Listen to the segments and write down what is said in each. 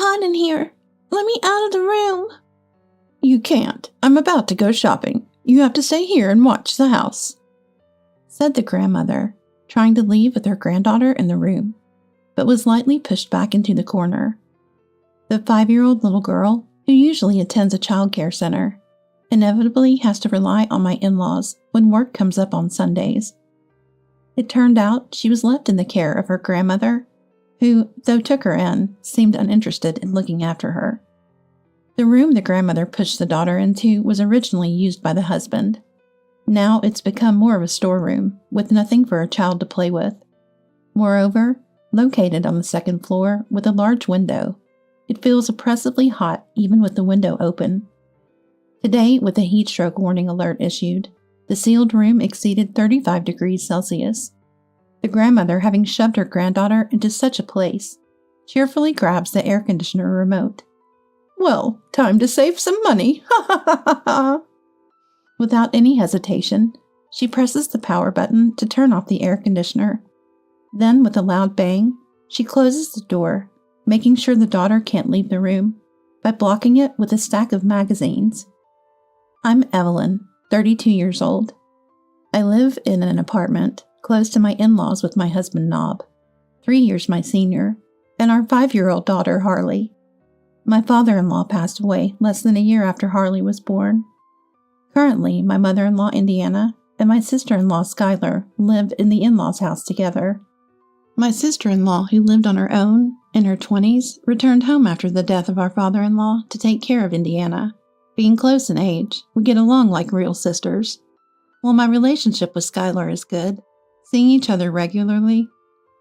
hot in here. Let me out of the room." "You can't. I'm about to go shopping. You have to stay here and watch the house," said the grandmother, trying to leave with her granddaughter in the room, but was lightly pushed back into the corner. The 5-year-old little girl, who usually attends a child care center, inevitably has to rely on my in-laws when work comes up on Sundays. It turned out she was left in the care of her grandmother, who, though took her in, seemed uninterested in looking after her. The room the grandmother pushed the daughter into was originally used by the husband. Now it's become more of a storeroom, with nothing for a child to play with. Moreover, located on the second floor with a large window, it feels oppressively hot even with the window open. Today, with a heat stroke warning alert issued, the sealed room exceeded 35 degrees Celsius. The grandmother, having shoved her granddaughter into such a place, cheerfully grabs the air conditioner remote. "Well, time to save some money. Ha ha ha ha ha." Without any hesitation, she presses the power button to turn off the air conditioner. Then, with a loud bang, she closes the door, making sure the daughter can't leave the room, by blocking it with a stack of magazines. I'm Evelyn, 32 years old. I live in an apartment close to my in-laws with my husband Nob, 3 years my senior, and our 5-year-old daughter Harley. My father-in-law passed away less than a year after Harley was born. Currently, my mother-in-law Indiana and my sister-in-law Skylar live in the in-laws' house together. My sister-in-law, who lived on her own in her 20s, returned home after the death of our father-in-law to take care of Indiana. Being close in age, we get along like real sisters. While my relationship with Skylar is good, seeing each other regularly,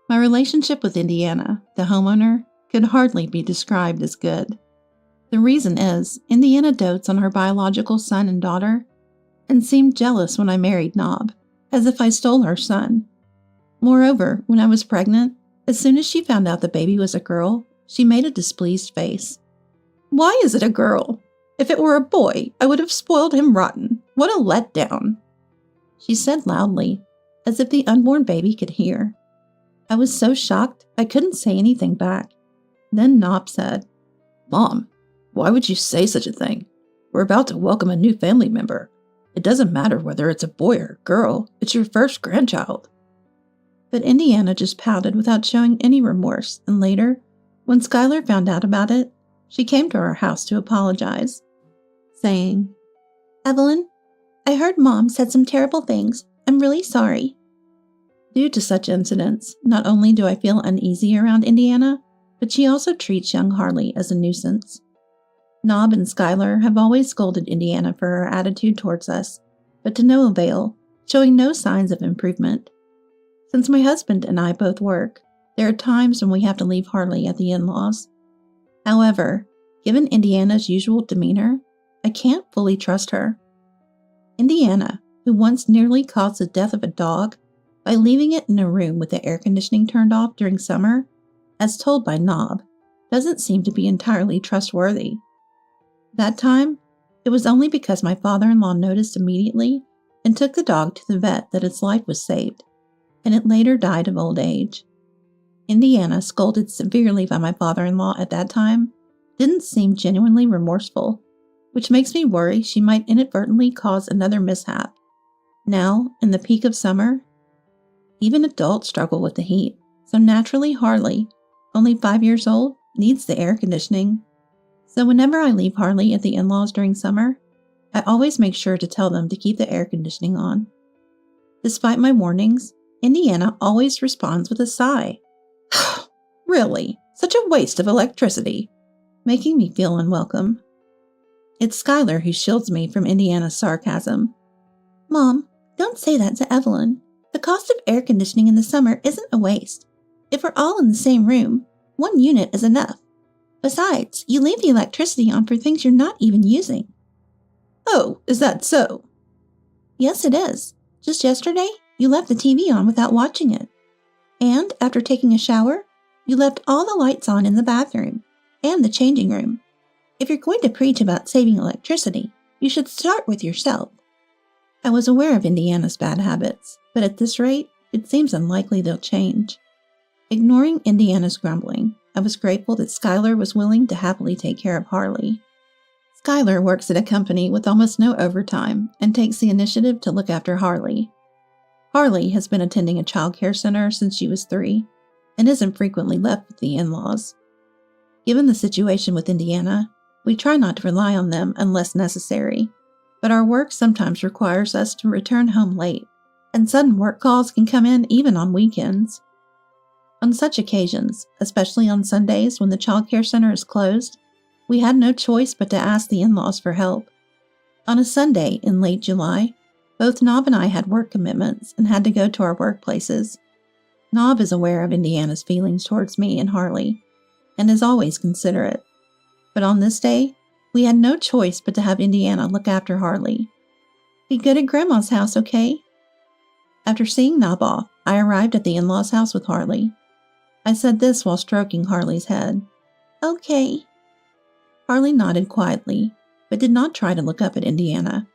my relationship with Indiana, the homeowner, could hardly be described as good. The reason is, Indiana dotes on her biological son and daughter, and seemed jealous when I married Nob, as if I stole her son. Moreover, when I was pregnant, as soon as she found out the baby was a girl, she made a displeased face. "Why is it a girl? If it were a boy, I would have spoiled him rotten. What a letdown," she said loudly, as if the unborn baby could hear. I was so shocked I couldn't say anything back. Then Nob said, "Mom, why would you say such a thing? We're about to welcome a new family member. It doesn't matter whether it's a boy or a girl, it's your first grandchild." But Indiana just pouted without showing any remorse, and later, when Skylar found out about it, she came to our house to apologize, saying, "Evelyn, I heard Mom said some terrible things. I'm really sorry." Due to such incidents, not only do I feel uneasy around Indiana, but she also treats young Harley as a nuisance. Nob and Skylar have always scolded Indiana for her attitude towards us, but to no avail, showing no signs of improvement. Since my husband and I both work, there are times when we have to leave Harley at the in-laws. However, given Indiana's usual demeanor, I can't fully trust her. Indiana, who once nearly caused the death of a dog by leaving it in a room with the air conditioning turned off during summer, as told by Nob, doesn't seem to be entirely trustworthy. That time, it was only because my father-in-law noticed immediately and took the dog to the vet that its life was saved, and it later died of old age. Indiana, scolded severely by my father-in-law at that time, didn't seem genuinely remorseful, which makes me worry she might inadvertently cause another mishap. Now, in the peak of summer, even adults struggle with the heat, so naturally Harley, only 5 years old, needs the air conditioning. So whenever I leave Harley at the in-laws during summer, I always make sure to tell them to keep the air conditioning on. Despite my warnings, Indiana always responds with a sigh. "Really? Such a waste of electricity," making me feel unwelcome. It's Skylar who shields me from Indiana's sarcasm. "Mom, don't say that to Evelyn. The cost of air conditioning in the summer isn't a waste. If we're all in the same room, 1 unit is enough. Besides, you leave the electricity on for things you're not even using." "Oh, is that so?" "Yes, it is. Just yesterday, you left the TV on without watching it. And after taking a shower, you left all the lights on in the bathroom and the changing room. If you're going to preach about saving electricity, you should start with yourself." I was aware of Indiana's bad habits, but at this rate, it seems unlikely they'll change. Ignoring Indiana's grumbling, I was grateful that Skylar was willing to happily take care of Harley. Skylar works at a company with almost no overtime and takes the initiative to look after Harley. Harley has been attending a childcare center since she was 3 and isn't frequently left with the in-laws. Given the situation with Indiana, we try not to rely on them unless necessary, but our work sometimes requires us to return home late, and sudden work calls can come in even on weekends. On such occasions, especially on Sundays when the childcare center is closed, we had no choice but to ask the in-laws for help. On a Sunday in late July, both Nob and I had work commitments and had to go to our workplaces. Nob is aware of Indiana's feelings towards me and Harley, and is always considerate. But on this day, we had no choice but to have Indiana look after Harley. Be good at Grandma's house, okay? After seeing Nob off, I arrived at the in-laws' house with Harley. I said this while stroking Harley's head. Okay. Harley nodded quietly, but did not try to look up at Indiana.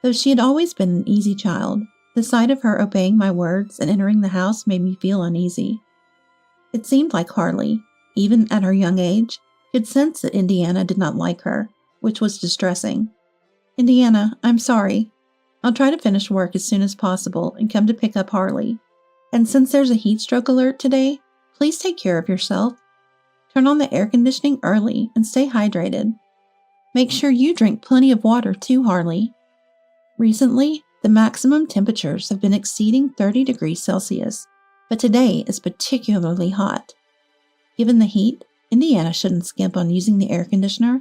Though she had always been an easy child, the sight of her obeying my words and entering the house made me feel uneasy. It seemed like Harley, even at her young age, could sense that Indiana did not like her, which was distressing. Indiana, I'm sorry. I'll try to finish work as soon as possible and come to pick up Harley. And since there's a heat stroke alert today, please take care of yourself. Turn on the air conditioning early and stay hydrated. Make sure you drink plenty of water too, Harley. Recently, the maximum temperatures have been exceeding 30 degrees Celsius, but today is particularly hot. Given the heat, Indiana shouldn't skimp on using the air conditioner,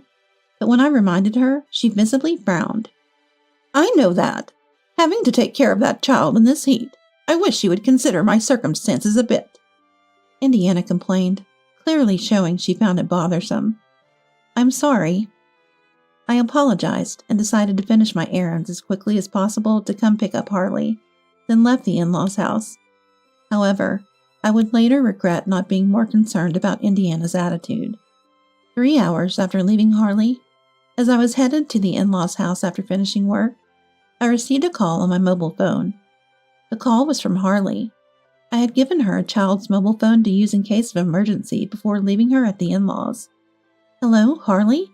but when I reminded her, she visibly frowned. I know that. Having to take care of that child in this heat, I wish you would consider my circumstances a bit. Indiana complained, clearly showing she found it bothersome. I'm sorry. I apologized and decided to finish my errands as quickly as possible to come pick up Harley, then left the in-laws' house. However, I would later regret not being more concerned about Indiana's attitude. 3 hours after leaving Harley, as I was headed to the in-laws' house after finishing work, I received a call on my mobile phone. The call was from Harley. I had given her a child's mobile phone to use in case of emergency before leaving her at the in-laws. Hello, Harley?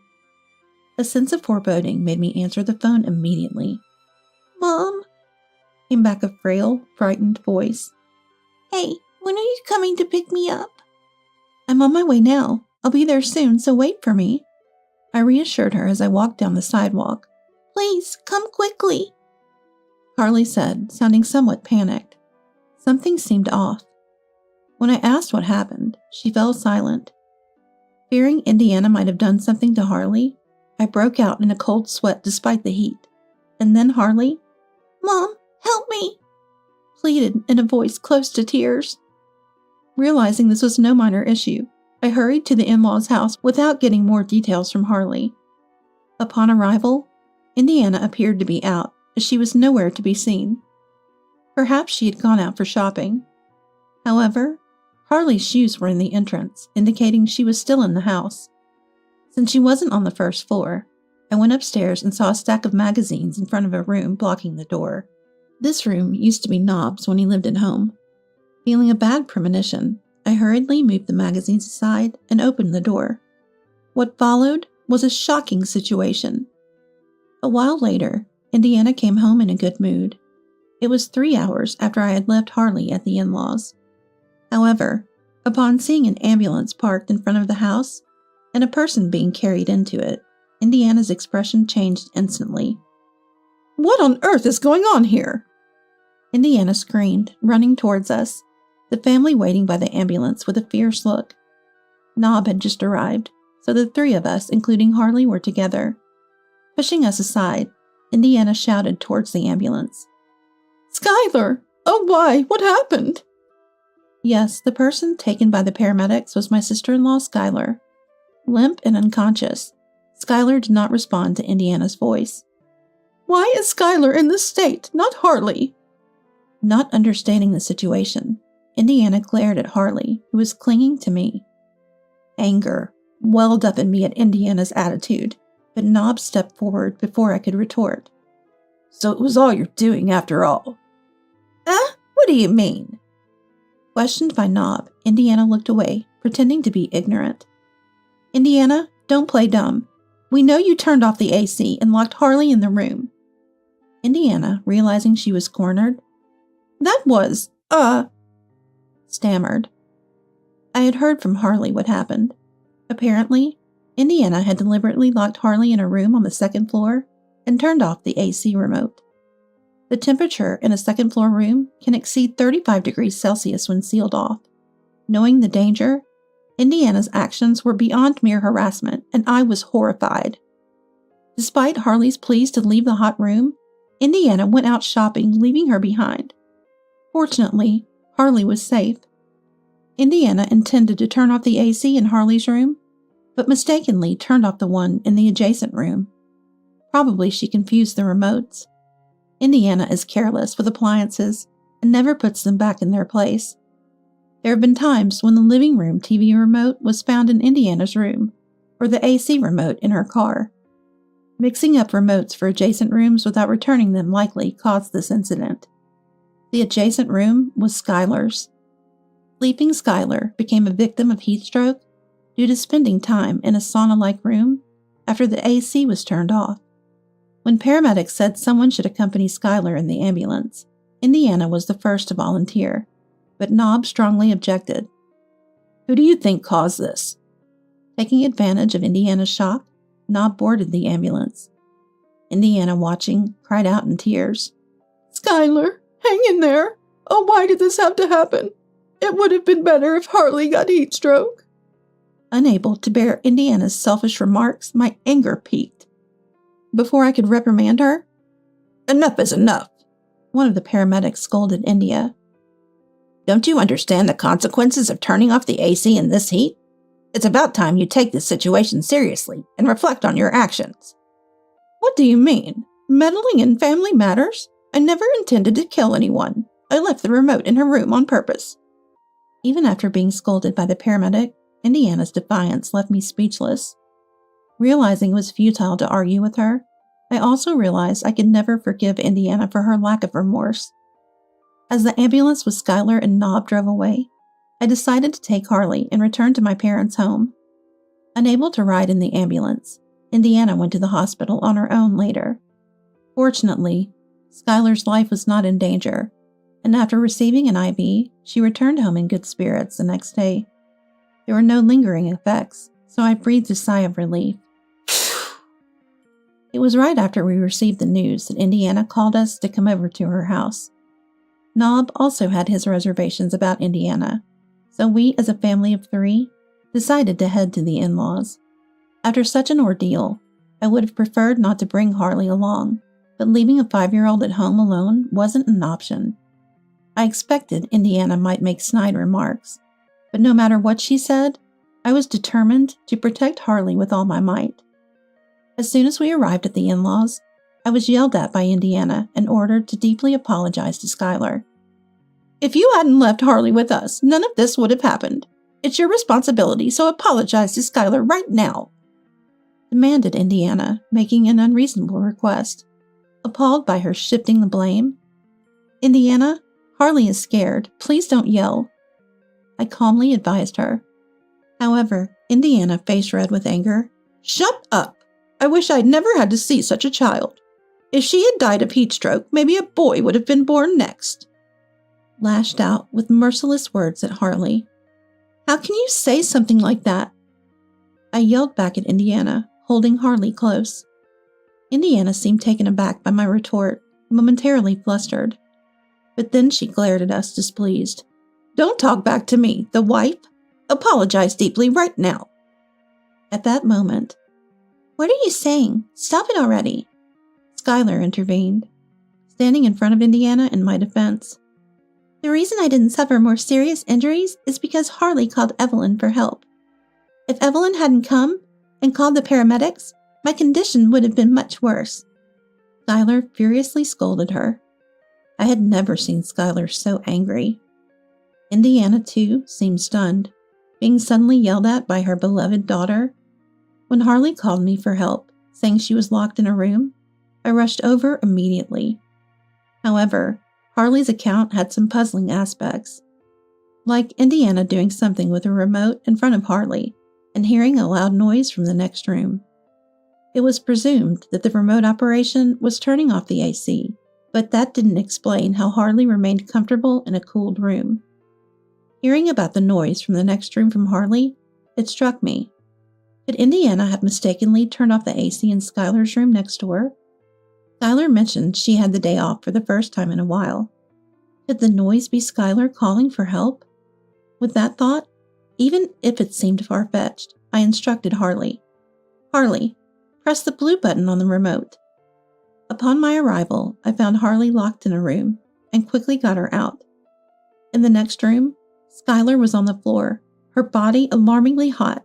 A sense of foreboding made me answer the phone immediately. Mom? Came back a frail, frightened voice. Hey, when are you coming to pick me up? I'm on my way now. I'll be there soon, so wait for me. I reassured her as I walked down the sidewalk. Please, come quickly, Harley said, sounding somewhat panicked. Something seemed off. When I asked what happened, she fell silent. Fearing Indiana might have done something to Harley, I broke out in a cold sweat despite the heat. And then Harley, Mom, help me, pleaded in a voice close to tears. Realizing this was no minor issue, I hurried to the in-laws' house without getting more details from Harley. Upon arrival, Indiana appeared to be out, as she was nowhere to be seen. Perhaps she had gone out for shopping. However, Harley's shoes were in the entrance, indicating she was still in the house. Since she wasn't on the first floor, I went upstairs and saw a stack of magazines in front of a room blocking the door. This room used to be Nob's when he lived at home. Feeling a bad premonition, I hurriedly moved the magazines aside and opened the door. What followed was a shocking situation. A while later, Indiana came home in a good mood. It was 3 hours after I had left Harley at the in-laws. However, upon seeing an ambulance parked in front of the house and a person being carried into it, Indiana's expression changed instantly. What on earth is going on here? Indiana screamed, running towards us, the family waiting by the ambulance with a fierce look. Nob had just arrived, so the 3 of us, including Harley, were together. Pushing us aside, Indiana shouted towards the ambulance. Skylar! Oh, why? What happened? Yes, the person taken by the paramedics was my sister-in-law, Skylar. Limp and unconscious, Skylar did not respond to Indiana's voice. Why is Skylar in this state, not Harley? Not understanding the situation, Indiana glared at Harley, who was clinging to me. Anger welled up in me at Indiana's attitude, but Nob stepped forward before I could retort. So it was all your doing after all. What do you mean? Questioned by Nob, Indiana looked away, pretending to be ignorant. Indiana, don't play dumb. We know you turned off the AC and locked Harley in the room. Indiana, realizing she was cornered, that was, stammered. I had heard from Harley what happened. Apparently, Indiana had deliberately locked Harley in a room on the second floor and turned off the AC remote. The temperature in a second-floor room can exceed 35 degrees Celsius when sealed off. Knowing the danger, Indiana's actions were beyond mere harassment, and I was horrified. Despite Harley's pleas to leave the hot room, Indiana went out shopping, leaving her behind. Fortunately, Harley was safe. Indiana intended to turn off the AC in Harley's room, but mistakenly turned off the one in the adjacent room. Probably she confused the remotes. Indiana is careless with appliances and never puts them back in their place. There have been times when the living room TV remote was found in Indiana's room, or the AC remote in her car. Mixing up remotes for adjacent rooms without returning them likely caused this incident. The adjacent room was Skylar's. Sleeping Skylar became a victim of heat stroke due to spending time in a sauna-like room after the AC was turned off. When paramedics said someone should accompany Skylar in the ambulance, Indiana was the first to volunteer, but Nob strongly objected. Who do you think caused this? Taking advantage of Indiana's shock, Nob boarded the ambulance. Indiana, watching, cried out in tears. Skylar, hang in there! Oh, why did this have to happen? It would have been better if Harley got heat stroke. Unable to bear Indiana's selfish remarks, my anger peaked. Before I could reprimand her, enough is enough, one of the paramedics scolded India. Don't you understand the consequences of turning off the AC in this heat? It's about time you take this situation seriously and reflect on your actions. What do you mean? Meddling in family matters? I never intended to kill anyone. I left the remote in her room on purpose. Even after being scolded by the paramedic, Indiana's defiance left me speechless. Realizing it was futile to argue with her, I also realized I could never forgive Indiana for her lack of remorse. As the ambulance with Skylar and Nob drove away, I decided to take Harley and return to my parents' home. Unable to ride in the ambulance, Indiana went to the hospital on her own later. Fortunately, Skylar's life was not in danger, and after receiving an IV, she returned home in good spirits the next day. There were no lingering effects, so I breathed a sigh of relief. It was right after we received the news that Indiana called us to come over to her house. Nob also had his reservations about Indiana, so we, as a family of 3, decided to head to the in-laws. After such an ordeal, I would have preferred not to bring Harley along, but leaving a 5-year-old at home alone wasn't an option. I expected Indiana might make snide remarks, but no matter what she said, I was determined to protect Harley with all my might. As soon as we arrived at the in-laws, I was yelled at by Indiana and ordered to deeply apologize to Skylar. If you hadn't left Harley with us, none of this would have happened. It's your responsibility, so apologize to Skylar right now, demanded Indiana, making an unreasonable request. Appalled by her shifting the blame, Indiana, Harley is scared. Please don't yell. I calmly advised her. However, Indiana, face red with anger, Shut up! I wish I'd never had to see such a child. If she had died of heat stroke, maybe a boy would have been born next. Lashed out with merciless words at Harley. How can you say something like that? I yelled back at Indiana, holding Harley close. Indiana seemed taken aback by my retort, momentarily flustered. But then she glared at us displeased. Don't talk back to me, the wife. Apologize deeply right now. At that moment, what are you saying? Stop it already. Skylar intervened, standing in front of Indiana in my defense. The reason I didn't suffer more serious injuries is because Harley called Evelyn for help. If Evelyn hadn't come and called the paramedics, my condition would have been much worse. Skylar furiously scolded her. I had never seen Skylar so angry. Indiana, too, seemed stunned, being suddenly yelled at by her beloved daughter. When Harley called me for help, saying she was locked in a room, I rushed over immediately. However, Harley's account had some puzzling aspects. like Indiana doing something with a remote in front of Harley and hearing a loud noise from the next room. It was presumed that the remote operation was turning off the AC, but that didn't explain how Harley remained comfortable in a cooled room. Hearing about the noise from the next room from Harley, it struck me. Could Indiana have mistakenly turned off the AC in Skylar's room next door? Skylar mentioned she had the day off for the first time in a while. Could the noise be Skylar calling for help? With that thought, even if it seemed far-fetched, I instructed Harley. Harley, press the blue button on the remote. Upon my arrival, I found Harley locked in a room and quickly got her out. In the next room, Skylar was on the floor, her body alarmingly hot.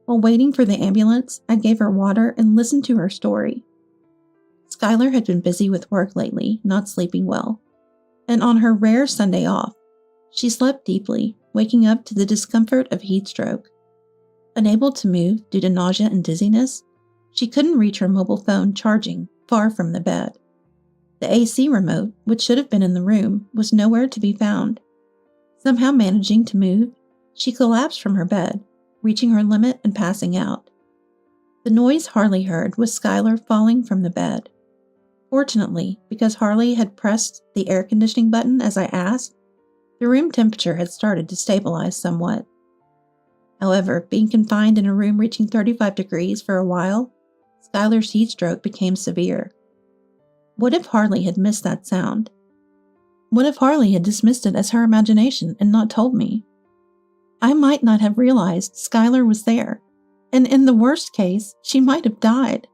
While waiting for the ambulance, I gave her water and listened to her story. Skylar had been busy with work lately, not sleeping well, and on her rare Sunday off, she slept deeply, waking up to the discomfort of heat stroke. Unable to move due to nausea and dizziness, she couldn't reach her mobile phone charging far from the bed. The AC remote, which should have been in the room, was nowhere to be found. Somehow managing to move, she collapsed from her bed, reaching her limit and passing out. The noise Harley heard was Skylar falling from the bed. Fortunately, because Harley had pressed the air conditioning button as I asked, the room temperature had started to stabilize somewhat. However, being confined in a room reaching 35 degrees for a while, Skylar's heat stroke became severe. What if Harley had missed that sound? What if Harley had dismissed it as her imagination and not told me? I might not have realized Skylar was there, and in the worst case, she might have died.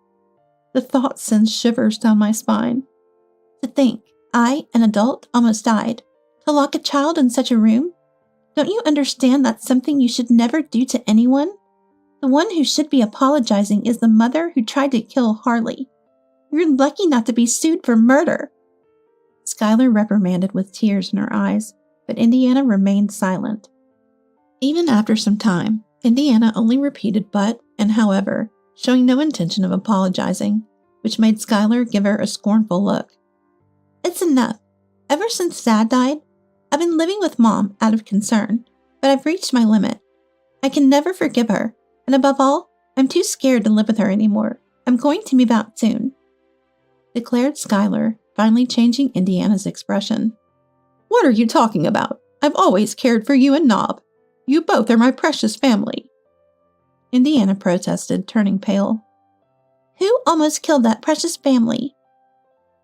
The thought sends shivers down my spine. To think, I, an adult, almost died. To lock a child in such a room? Don't you understand that's something you should never do to anyone? The one who should be apologizing is the mother who tried to kill Harley. You're lucky not to be sued for murder. Skylar reprimanded with tears in her eyes, but Indiana remained silent. Even after some time, Indiana only repeated but and however, showing no intention of apologizing, which made Skylar give her a scornful look. It's enough. Ever since Dad died, I've been living with Mom out of concern, but I've reached my limit. I can never forgive her, and above all, I'm too scared to live with her anymore. I'm going to move out soon, declared Skylar, finally changing Indiana's expression. What are you talking about? I've always cared for you and Nob. You both are my precious family. Indiana protested, turning pale. Who almost killed that precious family?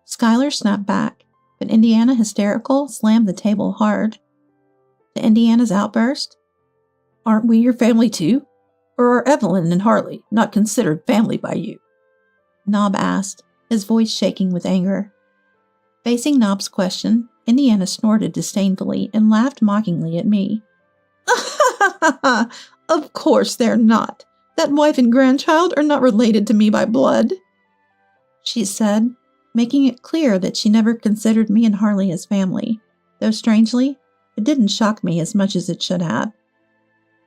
Skylar snapped back, but Indiana, hysterical, slammed the table hard. To Indiana's outburst, aren't we your family too? Or are Evelyn and Harley not considered family by you? Nob asked, his voice shaking with anger. Facing Nob's question, Indiana snorted disdainfully and laughed mockingly at me. Of course they're not. That wife and grandchild are not related to me by blood, she said, making it clear that she never considered me and Harley as family, though strangely, it didn't shock me as much as it should have.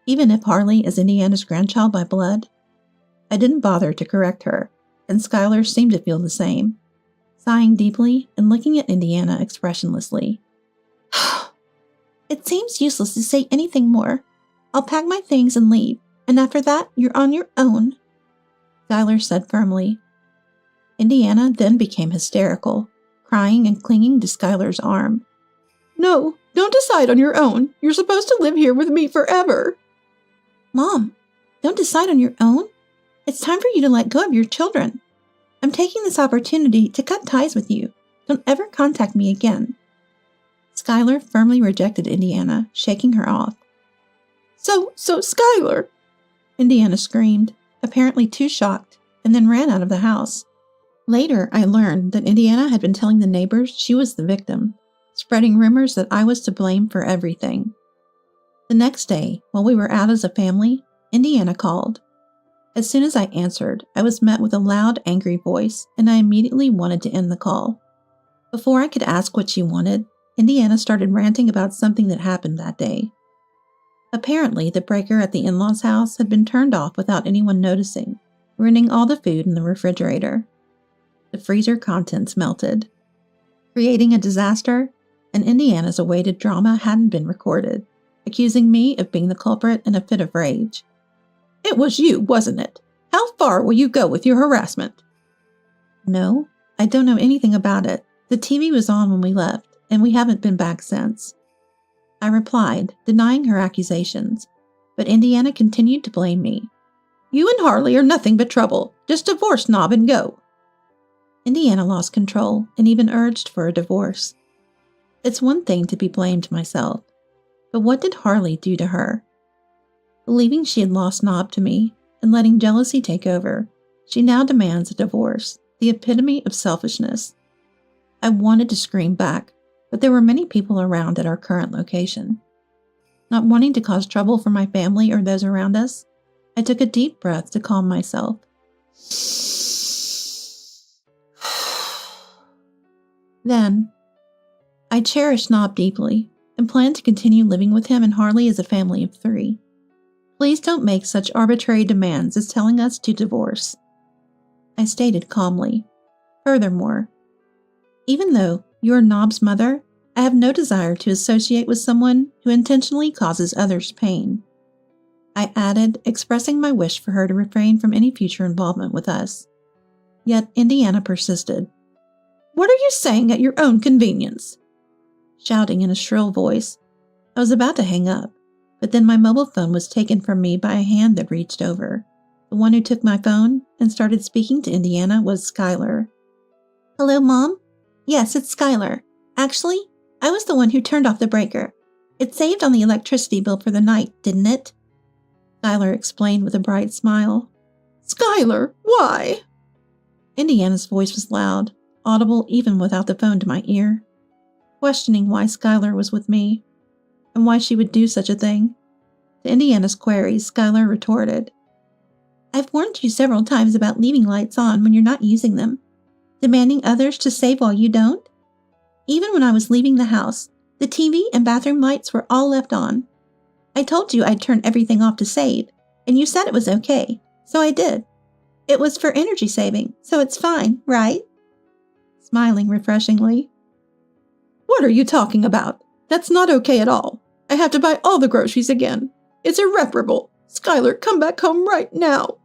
Even if Harley is Indiana's grandchild by blood, I didn't bother to correct her, and Skylar seemed to feel the same, sighing deeply and looking at Indiana expressionlessly. It seems useless to say anything more. I'll pack my things and leave, and after that, you're on your own, Skylar said firmly. Indiana then became hysterical, crying and clinging to Skylar's arm. No, don't decide on your own. You're supposed to live here with me forever. Mom, don't decide on your own. It's time for you to let go of your children. I'm taking this opportunity to cut ties with you. Don't ever contact me again. Skylar firmly rejected Indiana, shaking her off. So, Skylar, Indiana screamed, apparently too shocked, and then ran out of the house. Later, I learned that Indiana had been telling the neighbors she was the victim, spreading rumors that I was to blame for everything. The next day, while we were out as a family, Indiana called. As soon as I answered, I was met with a loud, angry voice, and I immediately wanted to end the call. Before I could ask what she wanted, Indiana started ranting about something that happened that day. Apparently, the breaker at the in-laws' house had been turned off without anyone noticing, ruining all the food in the refrigerator. The freezer contents melted, creating a disaster, and Indiana's awaited drama hadn't been recorded. accusing me of being the culprit in a fit of rage. It was you, wasn't it? How far will you go with your harassment? No, I don't know anything about it. The TV was on when we left, and we haven't been back since. I replied, denying her accusations, but Indiana continued to blame me. You and Harley are nothing but trouble. Just divorce Knob and go. Indiana lost control and even urged for a divorce. It's one thing to be blamed myself, but what did Harley do to her? Believing she had lost Knob to me and letting jealousy take over, she now demands a divorce, the epitome of selfishness. I wanted to scream back, but there were many people around at our current location. Not wanting to cause trouble for my family or those around us, I took a deep breath to calm myself. Then, I cherish Knob deeply and plan to continue living with him and Harley as a family of 3. Please don't make such arbitrary demands as telling us to divorce. I stated calmly. Furthermore, even though you are Knob's mother, I have no desire to associate with someone who intentionally causes others pain. I added, expressing my wish for her to refrain from any future involvement with us. Yet Indiana persisted. What are you saying at your own convenience? Shouting in a shrill voice. I was about to hang up, but then my mobile phone was taken from me by a hand that reached over. The one who took my phone and started speaking to Indiana was Skylar. Hello, Mom? Yes, it's Skylar. Actually, I was the one who turned off the breaker. It saved on the electricity bill for the night, didn't it? Skylar explained with a bright smile. Skylar, why? Indiana's voice was loud, audible even without the phone to my ear, questioning why Skylar was with me, and why she would do such a thing. To Indiana's queries, Skylar retorted, I've warned you several times about leaving lights on when you're not using them, demanding others to save while you don't. Even when I was leaving the house, the TV and bathroom lights were all left on. I told you I'd turn everything off to save, and you said it was okay, so I did. It was for energy saving, so it's fine, right? Smiling refreshingly. What are you talking about? That's not okay at all. I have to buy all the groceries again. It's irreparable. Skylar, come back home right now.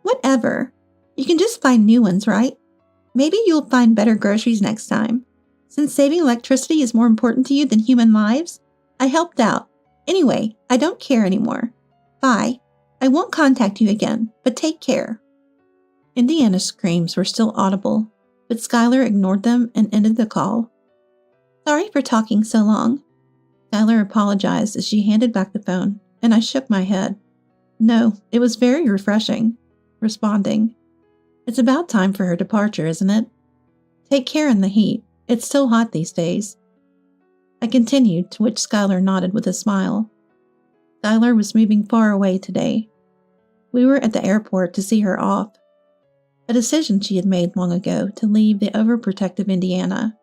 Whatever. You can just find new ones, right? Maybe you'll find better groceries next time. Since saving electricity is more important to you than human lives, I helped out. Anyway, I don't care anymore. Bye. I won't contact you again, but take care. Indiana's screams were still audible, but Skylar ignored them and ended the call. Sorry for talking so long. Skylar apologized as she handed back the phone, and I shook my head. No, it was very refreshing. Responding, It's about time for her departure, isn't it? Take care in the heat. It's so hot these days. I continued, to which Skylar nodded with a smile. Skylar was moving far away today. We were at the airport to see her off. A decision she had made long ago to leave the overprotective Indiana.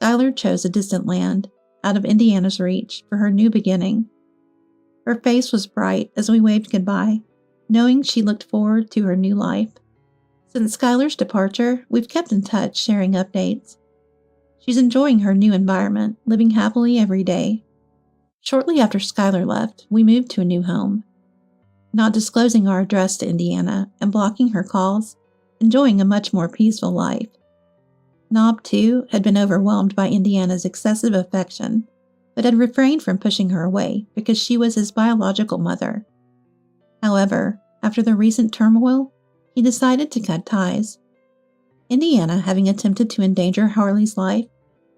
Skylar chose a distant land, out of Indiana's reach, for her new beginning. Her face was bright as we waved goodbye, knowing she looked forward to her new life. Since Skylar's departure, we've kept in touch, sharing updates. She's enjoying her new environment, living happily every day. Shortly after Skylar left, we moved to a new home. Not disclosing our address to Indiana and blocking her calls, enjoying a much more peaceful life. Knob, too, had been overwhelmed by Indiana's excessive affection, but had refrained from pushing her away because she was his biological mother. However, after the recent turmoil, he decided to cut ties. Indiana, having attempted to endanger Harley's life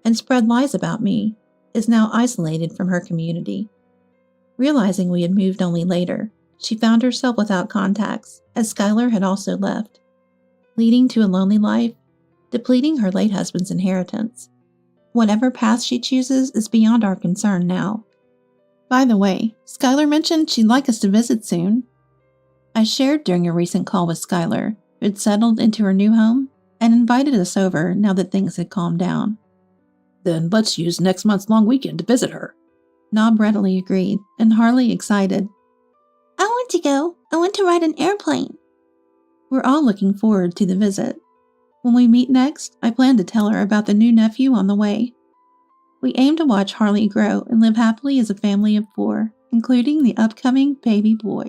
and spread lies about me, is now isolated from her community. Realizing we had moved only later, she found herself without contacts, as Skylar had also left, leading to a lonely life, depleting her late husband's inheritance. Whatever path she chooses is beyond our concern now. By the way, Skylar mentioned she'd like us to visit soon. I shared during a recent call with Skylar, who had settled into her new home, and invited us over now that things had calmed down. Then let's use next month's long weekend to visit her. Knob readily agreed, and Harley excited. I want to go. I want to ride an airplane. We're all looking forward to the visit. When we meet next, I plan to tell her about the new nephew on the way. We aim to watch Harley grow and live happily as a family of 4, including the upcoming baby boy.